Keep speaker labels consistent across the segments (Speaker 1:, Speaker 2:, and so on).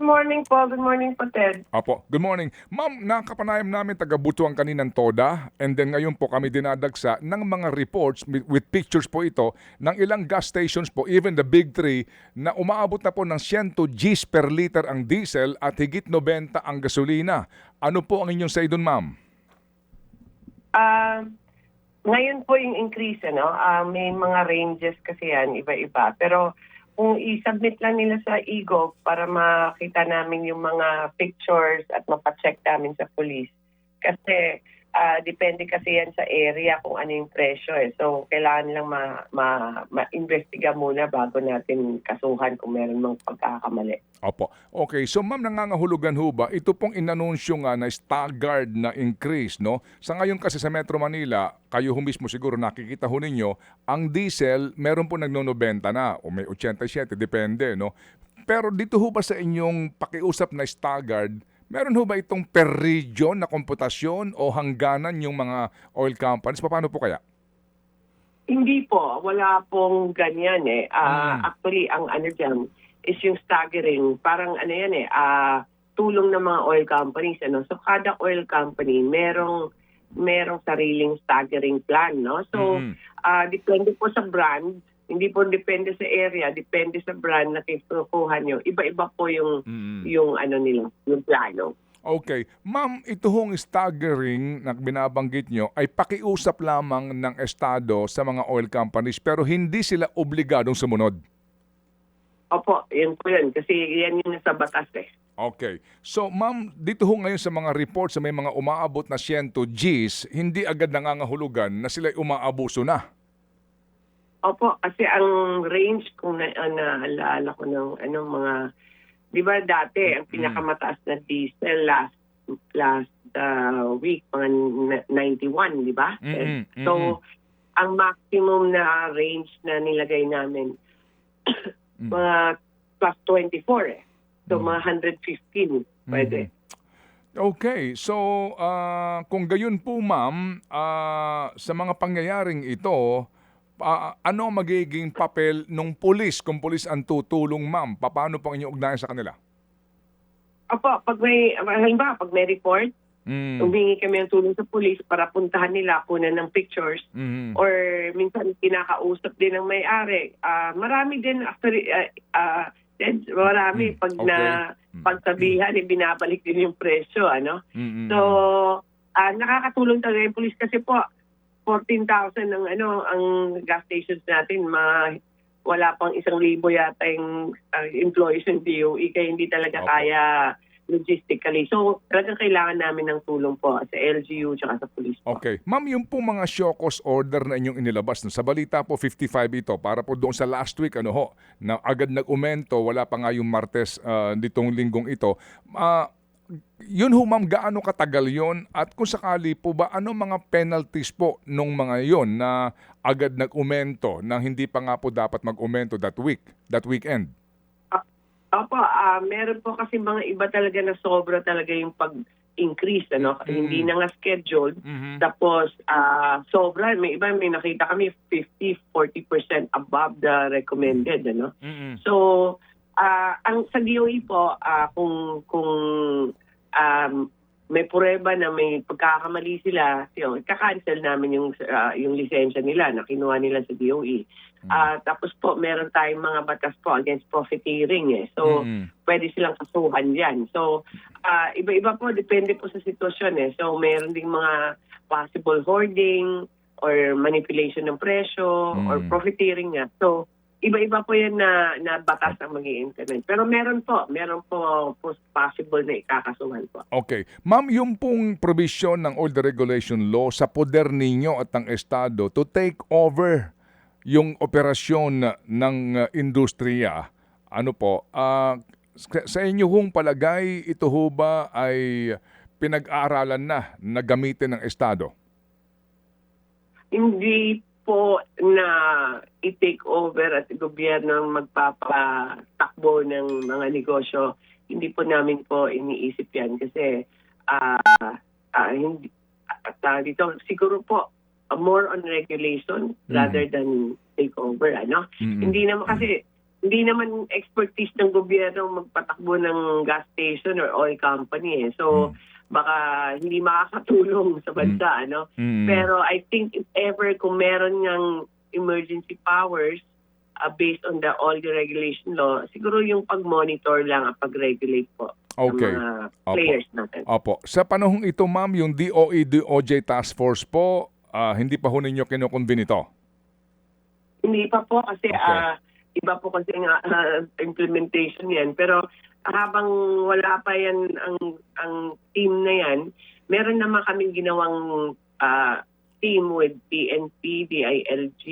Speaker 1: morning po. Good morning po, Ted.
Speaker 2: Apo, good morning. Ma'am, nakapanayam namin taga-Butuan kaninang Toda and then ngayon po kami dinadagsa ng mga reports with pictures po ito ng ilang gas stations po, even the big three, na umaabot na po ng 100 Gs per liter ang diesel at higit 90 ang gasolina. Ano po ang inyong say doon, ma'am?
Speaker 1: Ngayon po yung increase, may mga ranges kasi yan, iba-iba. Pero kung i-submit lang nila sa e-gov para makita namin yung mga pictures at mapacheck namin sa police. Kasi depende kasi yan sa area kung ano yung presyo. So, kailangan lang ma-investiga muna bago natin kasuhan kung meron mang pagkakamali.
Speaker 2: Opo. Okay, so ma'am, nangangahulugan ho ba, ito pong inanunsyo nga na staggered na increase, no? Sa ngayon kasi sa Metro Manila, kayo ho mismo siguro nakikita ho ninyo, ang diesel, meron po nagno-90 na o may 87, depende, no? Pero dito ho ba sa inyong pakiusap na staggered, meron ho ba itong per region na komputasyon o hangganan yung mga oil companies? Paano po kaya?
Speaker 1: Hindi po. Wala pong ganyan eh. Actually, ang ano dyan is yung staggering. Parang ano yan tulong ng mga oil companies. So, kada oil company, merong sariling staggering plan. No? So, depende po sa brand. Hindi po depende sa area, depende sa brand na kinukuha nyo. Iba-iba po yung ano nila, yung plano.
Speaker 2: Okay. Ma'am, ito hong staggering na binabanggit nyo ay pakiusap lamang ng Estado sa mga oil companies pero hindi sila obligadong sumunod.
Speaker 1: Opo, yun po yun. Kasi yan yung nasa batas eh.
Speaker 2: Okay. So, ma'am, dito ho ngayon sa mga reports sa may mga umaabot na 100 Gs, hindi agad nangangahulugan na sila umaabuso na.
Speaker 1: Opo, kasi ang range kung naalala ko ng mga, di ba dati, ang pinakamataas na diesel last week, mga 91, di ba? So, ang maximum na range na nilagay namin, mga plus 24 eh. So, mga 115, pwede.
Speaker 2: Okay, so kung gayon po ma'am, sa mga pangyayaring ito, ano magiging papel ng pulis kung pulis ang tutulong ma'am? Paano po ang inyong ugnayan sa kanila?
Speaker 1: Opo, pag may report, humingi kami ng tulong sa police para puntahan nila, kunan ng pictures, or minsan kinakausap din ng may-ari. Marami din actually, marami pag pagsabihan, binabalik din yung presyo, So, nakakatulong talaga yung police kasi po, 14,000 ang gas stations natin, wala pang 1,000 yata yung employees ng DOE, kaya hindi talaga kaya logistically. So, talagang kailangan namin ng tulong po sa LGU at sa police po.
Speaker 2: Okay. Ma'am, yung po mga show cause order na inyong inilabas, sa balita po 55 ito, para po doon sa last week, na agad nag-umento, wala pa nga yung Martes ditong linggong ito. Yun ho ma'am, gaano katagal yon at kung sakali po ba, ano mga penalties po nung mga yon na agad nag-umento nang hindi pa nga po dapat mag-umento that weekend?
Speaker 1: Opo, meron po kasi mga iba talaga na sobra talaga yung pag-increase, Hindi na nga scheduled. Tapos, sobra. May iba, may nakita kami 50-40% above the recommended, So, ang sa DOE po, kung may prueba na may pagkakamali sila, ika-cancel namin yung lisensya nila na kinuha nila sa DOE. Tapos po, meron tayong mga batas po against profiteering. So, pwede silang kasuhan yan. So, iba-iba po, depende po sa sitwasyon. So, meron ding mga possible hoarding or manipulation ng presyo or profiteering nga. So, iba-iba po yan na batas ang mag-i-implement. Pero meron po possible na ikakasuhan po.
Speaker 2: Okay. Ma'am, yung pong provision ng Oil Deregulation Law sa poder ninyo at ng Estado to take over yung operasyon ng industriya, sa inyo hong palagay, ito ho ba ay pinag-aaralan na gamitin ng Estado?
Speaker 1: Hindi po na i-take over at gobyerno magpapatakbo ng mga negosyo. Hindi po namin po iniisip yan kasi hindi, dito siguro po more on regulation rather than take over. Hindi naman kasi hindi naman expertise ng gobyerno magpatakbo ng gas station or oil company. So, baka hindi makakatulong sa bansa, ano? Pero I think if ever kung meron ng emergency powers based on all the regulation law, siguro yung pag-monitor lang at pag-regulate po ng mga players natin.
Speaker 2: Opo. Sa panahong ito, ma'am, yung DOE, DOJ Task Force po, hindi pa ho ninyo kinukonvene ito?
Speaker 1: Hindi pa po kasi iba po kasi nga implementation yan. Pero habang wala pa yan ang team na yan, meron naman kaming ginawang team with PNP, DILG,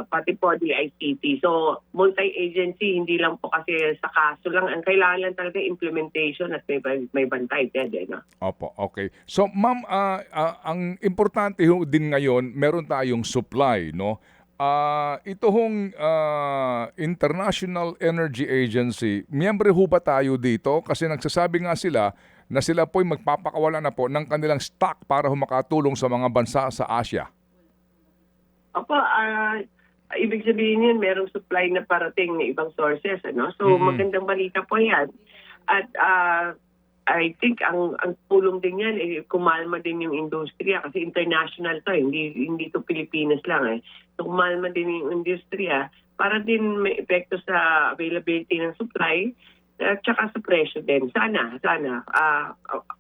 Speaker 1: pati po DICT. So, multi-agency, hindi lang po kasi sa kaso lang. Ang kailangan talaga implementation at may bantay. No?
Speaker 2: Opo, okay. So, ma'am, ang importante ho din ngayon, meron tayong supply, no? Ito hong International Energy Agency, miyembro ho ba tayo dito? Kasi nagsasabi nga sila na sila po'y magpapakawala na po ng kanilang stock para makatulong sa mga bansa sa Asia.
Speaker 1: Opo, ibig sabihin yun, merong supply na parating ng ibang sources. Ano? So, magandang balita po yan. At I think ang tulong din yan, kumalma din yung industriya kasi international to, hindi to Pilipinas lang. So, kumalma din yung industriya para din may epekto sa availability ng supply at saka sa presyo din. Sana.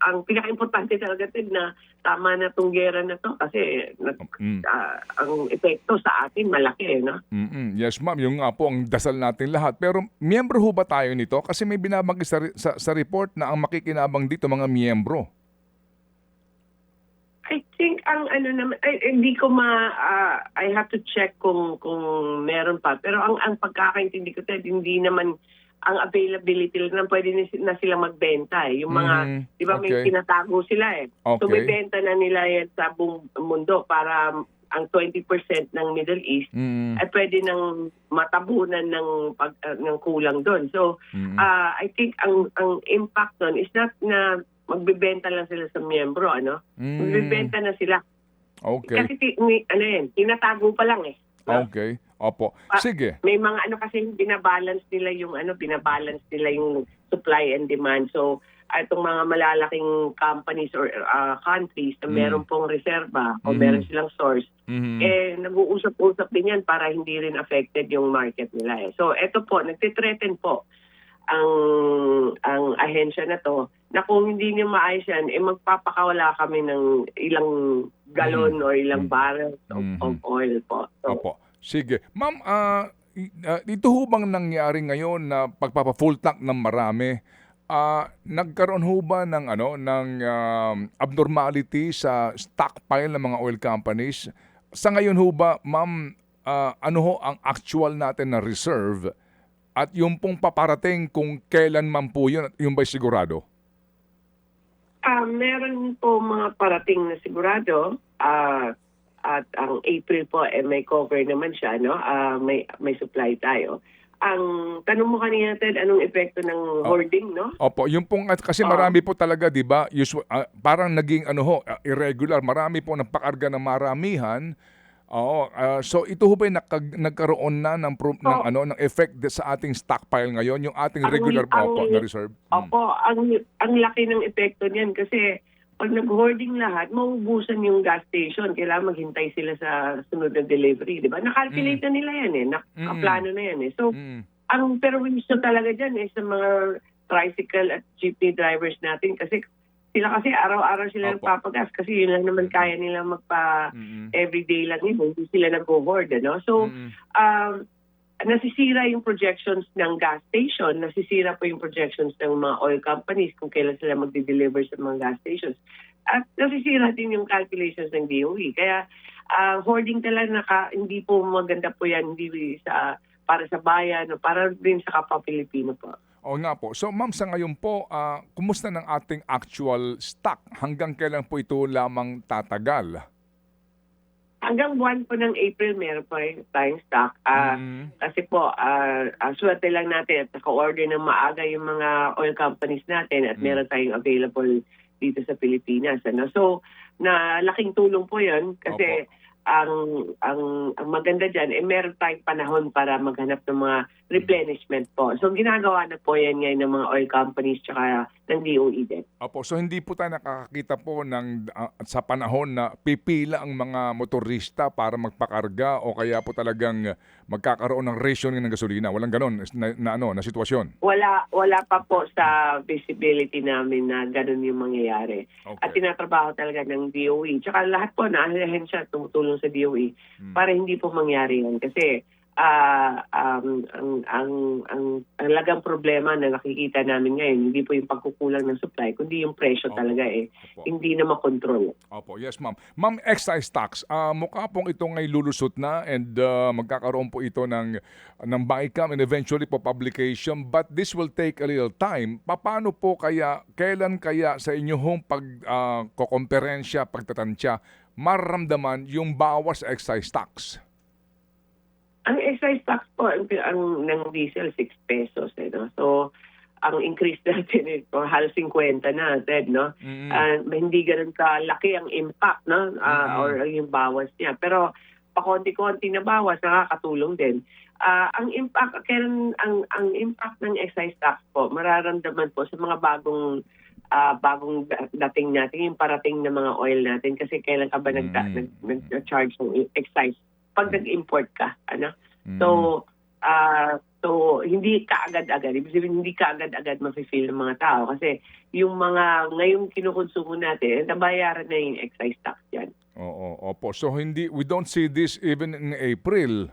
Speaker 1: Ang pinaka-importante talaga din na tama na itong gera na to kasi ang epekto sa atin malaki. No?
Speaker 2: Yes, ma'am. Yung nga po ang dasal natin lahat. Pero miyembro ho ba tayo nito? Kasi may binabagi sa report na ang makikinabang dito mga miyembro.
Speaker 1: I think hindi ko I have to check kung meron pa. Pero ang pagkakaintindi ko hindi naman ang availability lang pwede na sila magbenta. Yung mga, di ba may tinatago sila So may benta na nila yan sa buong mundo para ang 20% ng Middle East ay pwede nang matabunan ng kulang doon. So I think ang impact doon is not na magbebenta lang sila sa miyembro, ano? Magbebenta na sila.
Speaker 2: Okay.
Speaker 1: Kasi tinatago pa lang
Speaker 2: Okay. Opo. Sige.
Speaker 1: May mga kasi binabalance nila yung supply and demand. So itong mga malalaking companies or countries na meron pong reserba o meron silang source, nag-uusap-usap din yan para hindi rin affected yung market nila. So ito po, nagtitreten po ang ahensya na to na kung hindi niyo maayos yan, magpapakawala kami ng ilang galon or ilang barrels of oil po. So,
Speaker 2: opo. Sige. Ma'am, ito ho bang nangyari ngayon na pagpapa-full tank ng marami? Nagkaroon ho ba ng abnormality sa stockpile ng mga oil companies? Sa ngayon ho ba, ma'am, ano ho ang actual natin na reserve at yung pong paparating kung kailan man po yun, yung ba'y sigurado?
Speaker 1: Meron po mga parating na sigurado. At ang April po may cover naman siya, no? May supply tayo. Ang tanong mo kanina, Ted, anong epekto ng hoarding, no?
Speaker 2: Opo, yung pong kasi marami po talaga, 'di ba? Parang naging irregular. Marami po nagpakarga ng maramihan. So ito ho ba nagkaroon na ng effect sa ating stockpile ngayon, yung ating regular na reserve?
Speaker 1: Opo, ang laki ng epekto niyan kasi pag nag-hoarding lahat, maubusan yung gas station. Kailangan maghintay sila sa sunod na delivery, di ba? Nakalculate na nila yan nakaplano na yan So, ang perwisyo talaga dyan sa mga tricycle at jeepney drivers natin kasi sila kasi araw-araw sila nagpapagas kasi yun lang naman kaya nila everyday lang yun. Hindi sila nag-hoard, So, nasisira yung projections ng gas station, nasisira po yung projections ng mga oil companies kung kailan sila magde-deliver sa mga gas stations. At nasisira din yung calculations ng DOE. Kaya hoarding talaga hindi po maganda po yan hindi para sa bayan o para din sa kapwa Pilipino po.
Speaker 2: O nga po. So ma'am, sa ngayon po, kumusta ng ating actual stock? Hanggang kailan po ito lamang tatagal?
Speaker 1: Hanggang buwan po ng April, meron pa rin tayong stock. Kasi po, swerte lang natin at naka-order ng maaga yung mga oil companies natin at meron tayong available dito sa Pilipinas. So, na laking tulong po yun kasi ang maganda diyan meron tayong panahon para maghanap ng mga replenishment po. So ginagawa na po yan ngayon ng mga oil companies tsaka ng DOE din.
Speaker 2: Opo, so hindi po tayo nakakakita po ng sa panahon na pipila ang mga motorista para magpakarga o kaya po talagang magkakaroon ng rationing ng gasolina. Walang ganon na sitwasyon.
Speaker 1: Wala pa po sa visibility namin na ganun yung mangyayari.
Speaker 2: Okay.
Speaker 1: At tinatrabaho talaga ng DOE. Tsaka lahat po na ahensya tumutulong sa DOE para hindi po mangyari yan. Kasi ang talagang problema na nakikita namin ngayon, hindi po yung pagkukulang ng supply, kundi yung presyo talaga hindi na makontrol.
Speaker 2: Opo, yes ma'am. Ma'am, excise tax, mukha pong ito ngay lulusot na and magkakaroon po ito ng BICAM and eventually po publication, but this will take a little time. Paano po kaya, kailan kaya sa inyong kokomperensya, pagtatansya, mararamdaman yung bawas excise tax?
Speaker 1: Ang excise tax po, ang ng diesel, 6 pesos. No? So, ang increase natin halos 50 na, Ted, no? Hindi ganun kalaki ang impact, no? Or yung bawas niya. Pero, pakonti-konti na bawas, nakakatulong din. Ang impact, ang impact ng excise tax po, mararamdaman po sa mga bagong dating natin, yung parating na mga oil natin. Kasi kailan ka ba nag-charge ng excise? Pag nag-import ka, ano? So hindi kaagad-agad. Ibig sabihin, hindi kaagad-agad mafe-feel ng mga tao kasi yung mga ngayong kinukonsumo natin, nabayaran na yung excise tax yan.
Speaker 2: Opo. So we don't see this even in April.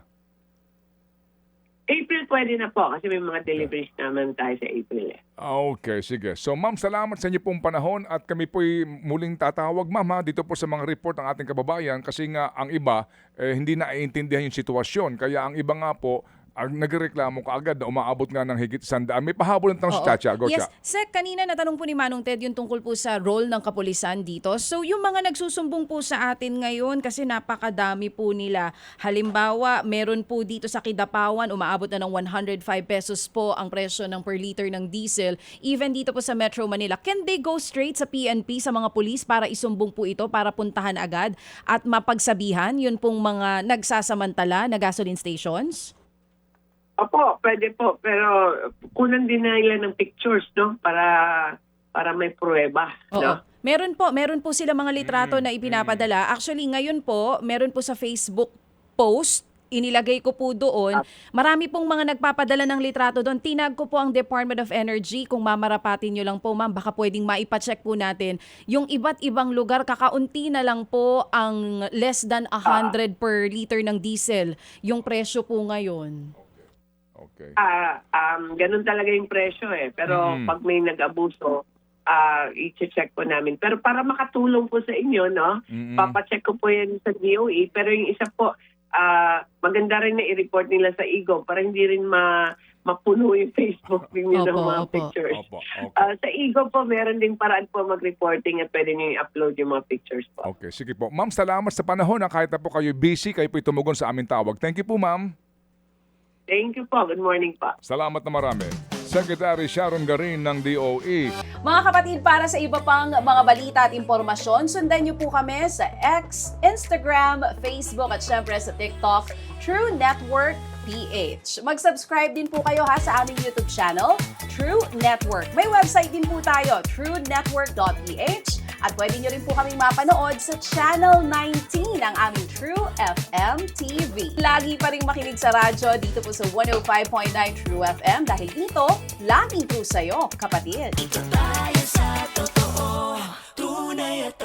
Speaker 1: April pwede na po kasi may mga deliveries naman tayo sa April.
Speaker 2: Okay, sige. So ma'am, salamat sa inyo pong panahon at kami po'y muling tatawag ma'am dito po sa mga report ng ating kababayan kasi nga ang iba hindi naiintindihan yung sitwasyon. Kaya ang iba nga po nagreklamo kaagad na umaabot nga ng higit 100. May pahabol ng tanong si Chacha. Go,
Speaker 3: Yes,
Speaker 2: Cha.
Speaker 3: Sek, kanina natanong po ni Manong Ted yung tungkol po sa role ng kapulisan dito. So yung mga nagsusumbong po sa atin ngayon kasi napakadami po nila. Halimbawa, meron po dito sa Kidapawan, umaabot na ng 105 pesos po ang presyo ng per liter ng diesel. Even dito po sa Metro Manila, can they go straight sa PNP, sa mga pulis para isumbong po ito, para puntahan agad at mapagsabihan yun pong mga nagsasamantala na gasoline stations?
Speaker 1: Opo, pwede po. Pero kunan din nila ng pictures, no? Para may pruweba, no?
Speaker 3: Meron po sila mga litrato na ipinapadala. Actually, ngayon po, meron po sa Facebook post, inilagay ko po doon. Marami pong mga nagpapadala ng litrato doon. Tinag ko po ang Department of Energy. Kung mamarapatin nyo lang po, ma'am, baka pwedeng maipacheck po natin. Yung iba't ibang lugar, kakaunti na lang po ang less than 100 per liter ng diesel. Yung presyo po ngayon.
Speaker 2: Okay.
Speaker 1: Ganun talaga yung presyo Pero pag may nag-abuso, i-check po namin. Pero para makatulong po sa inyo, no? Papacheck ko po yan sa DOE. Pero yung isa po, maganda rin na i-report nila sa IGO para hindi rin mapuno yung Facebook ninyo ng mga pictures. Sa IGO po, meron din paraan po mag-reporting at pwede nyo i-upload yung mga pictures po.
Speaker 2: Okay, sige po. Ma'am, salamat sa panahon kahit na po kayo busy, kayo po tumugon sa aming tawag. Thank you po, ma'am.
Speaker 1: Thank you po. Good morning po.
Speaker 2: Salamat na marami. Secretary Sharon Garin ng DOE.
Speaker 3: Mga kapatid, para sa iba pang mga balita at impormasyon, sundan niyo po kami sa X, Instagram, Facebook at syempre sa TikTok, True Network PH. Mag-subscribe din po kayo sa aming YouTube channel, True Network. May website din po tayo, truenetwork.ph. At pwede nyo rin po kaming mapanood sa Channel 19 ng aming True FM TV. Lagi pa rin makinig sa radyo dito po sa 105.9 True FM dahil dito, laging true sa'yo, kapatid.
Speaker 4: Dito tayo sa totoo, tunay at